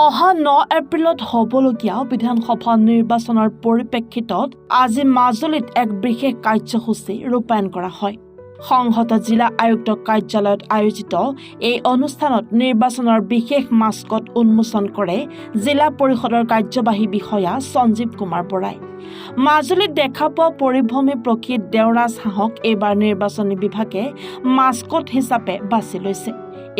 অহা 9 এপ্ৰিলত হ'বলগীয়া বিধানসভা নিৰ্বাচনৰ পৰিপ্ৰেক্ষিতত আজি মাজুলীত এক বিশেষ কাৰ্যসূচী ৰূপায়ণ কৰা হয়। সংহত জিলা আয়ুক্ত কাৰ্যালয়ত আয়োজিত এই অনুষ্ঠানত নিৰ্বাচনৰ বিশেষ মাস্কট উন্মোচন কৰে জিলা পৰিষদৰ কাৰ্যবাহী বিষয়া সঞ্জীৱ কুমাৰ বৰাই। মাজুলীত দেখা পোৱা পৰিভ্ৰমী প্ৰকৃত দেওৰাজ হাঁহক এইবাৰ নিৰ্বাচনী বিভাগে মাস্কট হিচাপে বাছি লৈছে।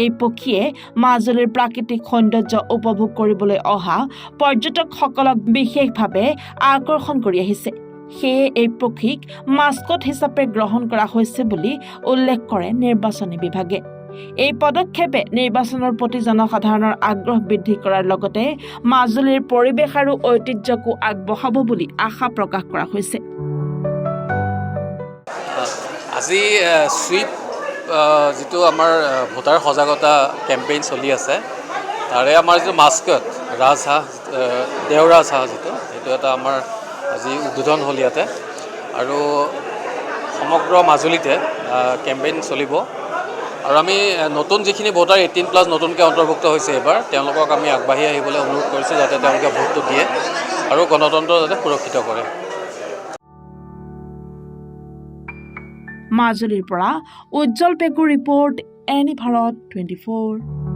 এই পক্ষীয়ে মাজুলীৰ প্ৰাকৃতিক সৌন্দৰ্য উপভোগ কৰিবলৈ অহা পৰ্যটকসকলক বিশেষভাৱে আকৰ্ষণ কৰি আহিছে। সেয়ে এই পক্ষীক মাস্কট হিচাপে গ্ৰহণ কৰা হৈছে বুলি উল্লেখ কৰে নিৰ্বাচনী বিভাগে। এই পদক্ষেপে নিৰ্বাচনৰ প্ৰতি জনসাধাৰণৰ আগ্ৰহ বৃদ্ধি কৰাৰ লগতে মাজুলীৰ পৰিৱেশ আৰু ঐতিহ্যকো আগবঢ়াব বুলি আশা প্ৰকাশ কৰা হৈছে। আজি সুইপ যিটো আমাৰ ভোটাৰ সজাগতা কেম্পেইন চলি আছে, তাৰে আমাৰ যিটো মাস্কট ৰাজহাঁহ, দেওৰাজ হাঁহ সেইটো এটা আমাৰ আজি উদ্বোধন হ'ল ইয়াতে। আৰু সমগ্ৰ মাজুলীতে কেম্পেইন চলিব। আৰু আমি নতুন যিখিনি ভোটাৰ 18+ নতুনকৈ অন্তৰ্ভুক্ত হৈছে এইবাৰ, তেওঁলোকক আমি আগবাঢ়ি আহিবলৈ অনুৰোধ কৰিছোঁ যাতে তেওঁলোকে ভোটটো দিয়ে আৰু গণতন্ত্ৰ যাতে সুৰক্ষিত কৰে। মাজুলীৰ পৰা উজ্জ্বল পেগুৰ ৰিপৰ্ট, এনি ভাৰত 24।